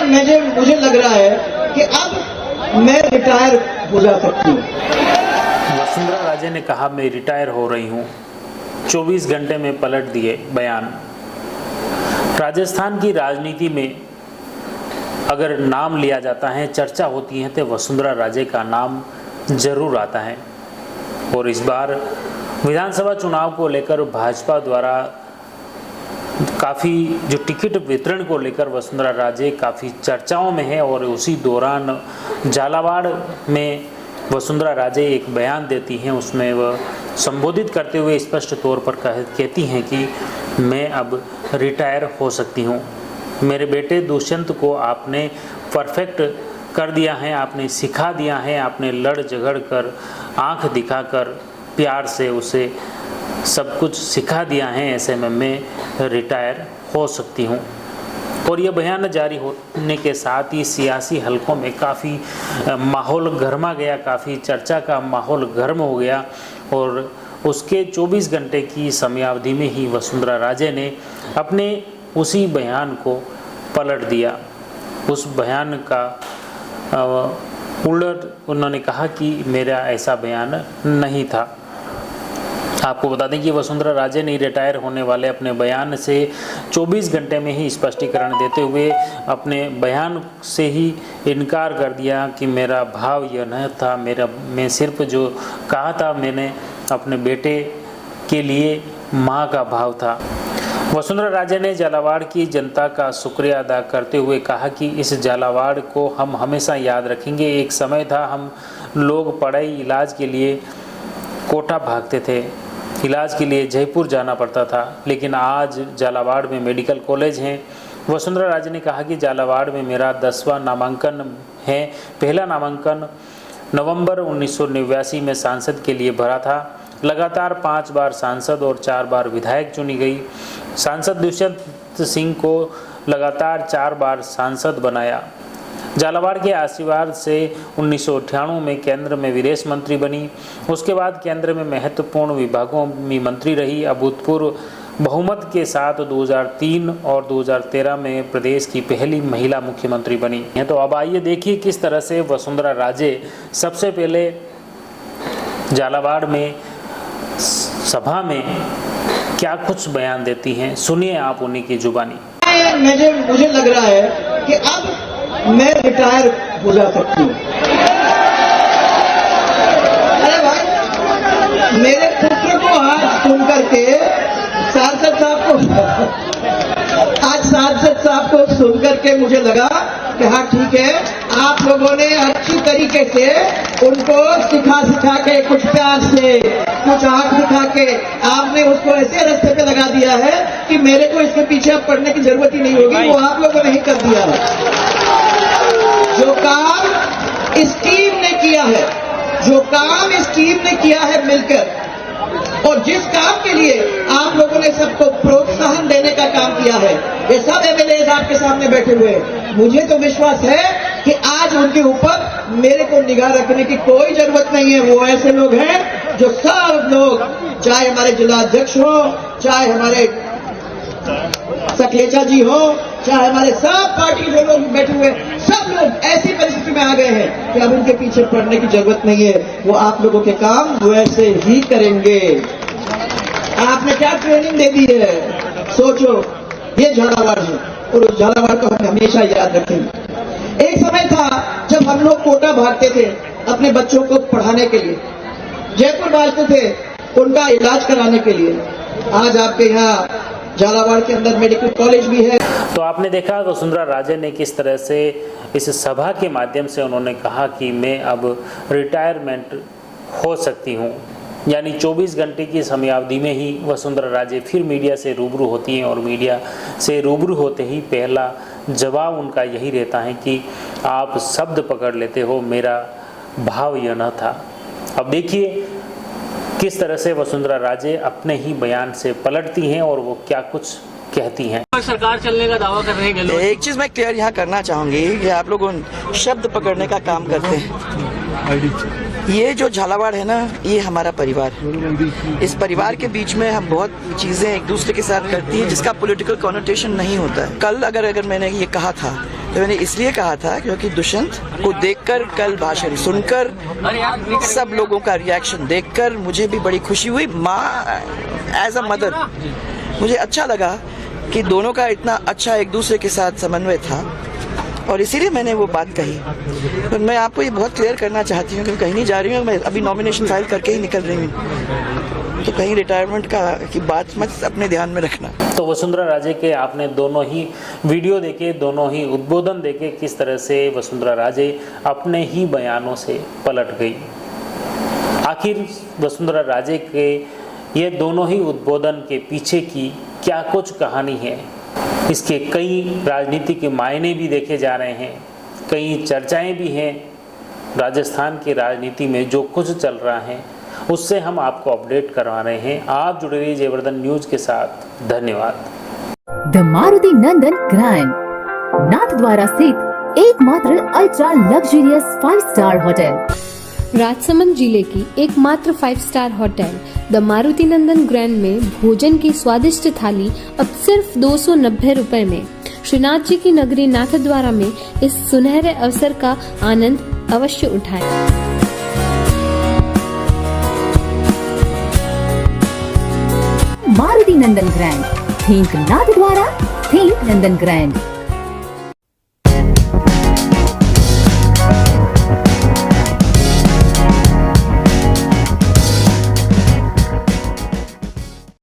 मुझे लग रहा है कि अब मैं रिटायर हो जा सकती हूँ। वसुंधरा राजे ने कहा मैं रिटायर हो रही हूँ। 24 घंटे में पलट दिए बयान। राजस्थान की राजनीति में अगर नाम लिया जाता है, चर्चा होती है, तो वसुंधरा राजे का नाम जरूर आता है। और इस बार विधानसभा चुनाव को लेकर भाजपा द्वारा काफ़ी जो टिकट वितरण को लेकर वसुंधरा राजे काफ़ी चर्चाओं में है। और उसी दौरान झालावाड़ में वसुंधरा राजे एक बयान देती हैं। उसमें वह संबोधित करते हुए स्पष्ट तौर पर कहती हैं कि मैं अब रिटायर हो सकती हूँ। मेरे बेटे दुष्यंत को आपने परफेक्ट कर दिया है, आपने सिखा दिया है, आपने लड़ झगड़ कर आँख दिखाकर प्यार से उसे सब कुछ सिखा दिया है। ऐसे में मैं रिटायर हो सकती हूँ। और ये बयान जारी होने के साथ ही सियासी हलकों में काफ़ी माहौल गर्मा गया, काफ़ी चर्चा का माहौल गर्म हो गया। और उसके 24 घंटे की समयावधि में ही वसुंधरा राजे ने अपने उसी बयान को पलट दिया। उस बयान का उलट उन्होंने कहा कि मेरा ऐसा बयान नहीं था। आपको बता दें कि वसुंधरा राजे ने रिटायर होने वाले अपने बयान से 24 घंटे में ही स्पष्टीकरण देते हुए अपने बयान से ही इनकार कर दिया कि मेरा भाव यह नहीं था, मैं सिर्फ जो कहा था मैंने अपने बेटे के लिए माँ का भाव था। वसुंधरा राजे ने झालावाड़ की जनता का शुक्रिया अदा करते हुए कहा कि इस झालावाड़ को हम हमेशा याद रखेंगे। एक समय था हम लोग पढ़ाई इलाज के लिए कोटा भागते थे, इलाज के लिए जयपुर जाना पड़ता था, लेकिन आज झालावाड़ में मेडिकल कॉलेज हैं। वसुंधरा राजे ने कहा कि झालावाड़ में मेरा 10वां नामांकन है। पहला नामांकन नवंबर 1989 में सांसद के लिए भरा था। लगातार 5 बार सांसद और 4 बार विधायक चुनी गई। सांसद दुष्यंत सिंह को लगातार 4 बार सांसद बनाया। झालावाड़ के आशीर्वाद से 1998 में केंद्र में विदेश मंत्री बनी। उसके बाद केंद्र में महत्वपूर्ण विभागों में मंत्री रही। अभूतपूर्व बहुमत के साथ 2003 और 2013 में प्रदेश की पहली महिला मुख्यमंत्री बनी है। तो अब आइए देखिए किस तरह से वसुंधरा राजे सबसे पहले झालावाड़ में सभा में क्या कुछ बयान देती हैं। सुनिए आप उन्हीं की जुबानी। मुझे लग रहा है कि अब मैं रिटायर हो जा सकती हूँ। अरे भाई, मेरे पुत्र को आज सुन करके सांसद साहब को सुन करके मुझे लगा कि हाँ ठीक है, आप लोगों ने अच्छी तरीके से उनको सिखा के, कुछ प्यार से, कुछ आंख दिखा के आपने उसको ऐसे रास्ते पे लगा दिया है कि मेरे को इसके पीछे अब पढ़ने की जरूरत ही नहीं होगी। वो आप लोगों ने ही कर दिया है। जो काम इस टीम ने किया है मिलकर, और जिस काम के लिए आप लोगों ने सबको प्रोत्साहन देने का काम किया है, ये सब एमएलए आपके सामने बैठे हुए हैं। मुझे तो विश्वास है कि आज उनके ऊपर मेरे को निगाह रखने की कोई जरूरत नहीं है। वो ऐसे लोग हैं जो सब लोग, चाहे हमारे जिला अध्यक्ष हो, चाहे हमारे सकलेचा जी हो, चाहे हमारे सब पार्टी जो लोग बैठे हुए, सब लोग ऐसी परिस्थिति में आ गए हैं कि अब उनके पीछे पड़ने की जरूरत नहीं है। वो आप लोगों के काम वैसे ही करेंगे। आपने क्या ट्रेनिंग दे दी है, सोचो। ये झालावाड़ है और उस झालावाड़ को हम हमेशा याद रखेंगे। एक समय था जब हम लोग कोटा भागते थे अपने बच्चों को पढ़ाने के लिए, जयपुर भागते थे उनका इलाज कराने के लिए। आज आपके यहाँ झालावाड़ के अंदर मेडिकल कॉलेज भी है। तो आपने देखा वसुंधरा राजे ने किस तरह से इस सभा के माध्यम से उन्होंने कहा कि मैं अब रिटायरमेंट हो सकती हूँ। यानी 24 घंटे की समयावधि में ही वसुंधरा राजे फिर मीडिया से रूबरू होती हैं और मीडिया से रूबरू होते ही पहला जवाब उनका यही रहता है कि आप शब्द पकड़ लेते हो, मेरा भाव यह न था। अब देखिए किस तरह से वसुंधरा राजे अपने ही बयान से पलटती हैं और वो क्या कुछ कहती हैं। सरकार चलने का दावा कर रहे हैं। एक चीज मैं क्लियर यहाँ करना चाहूंगी कि आप लोग उन शब्द पकड़ने का काम करते हैं। ये जो झालावाड़ है ना, ये हमारा परिवार है। इस परिवार के बीच में हम बहुत चीजें एक दूसरे के साथ करती हैं जिसका पॉलिटिकल कॉनोटेशन नहीं होता है। कल अगर मैंने ये कहा था तो मैंने इसलिए कहा था क्योंकि दुष्यंत को देखकर, कल भाषण सुनकर, सब लोगों का रिएक्शन देखकर मुझे भी बड़ी खुशी हुई। माँ एज अ मदर मुझे अच्छा लगा कि दोनों का इतना अच्छा एक दूसरे के साथ समन्वय था और इसीलिए मैंने वो बात कही। तो मैं आपको ये बहुत क्लियर करना चाहती हूँ कि मैं कहीं नहीं जा रही हूँ, मैं अभी नॉमिनेशन फाइल करके ही निकल रही हूँ, तो कहीं रिटायरमेंट की बात मत अपने ध्यान में रखना। तो वसुंधरा राजे के आपने दोनों ही वीडियो देखे, दोनों ही उद्बोधन देखे, किस तरह से वसुंधरा राजे अपने ही बयानों से पलट गई। आखिर वसुंधरा राजे के ये दोनों ही उद्बोधन के पीछे की क्या कुछ कहानी है, इसके कई राजनीति के मायने भी देखे जा रहे हैं, कई चर्चाएं भी हैं। राजस्थान की राजनीति में जो कुछ चल रहा है उससे हम आपको अपडेट करवा रहे हैं। आप जुड़े रहिए जयवर्धन न्यूज के साथ। धन्यवाद। The Maruti Nandan grand, Nathdwara स्थित एकमात्र ultra luxurious 5 star hotel. Rajsamand जिले की एकमात्र 5 star hotel the Maruti Nandan grand में भोजन की स्वादिष्ट थाली अब सिर्फ 290 रुपए में। श्रीनाथ जी की नगरी नाथद्वारा में इस सुनहरे अवसर का आनंद अवश्य उठाएं। मारुति नंदन ग्रैंड, थिंक नाथद्वारा, थिंक नंदन ग्रैंड।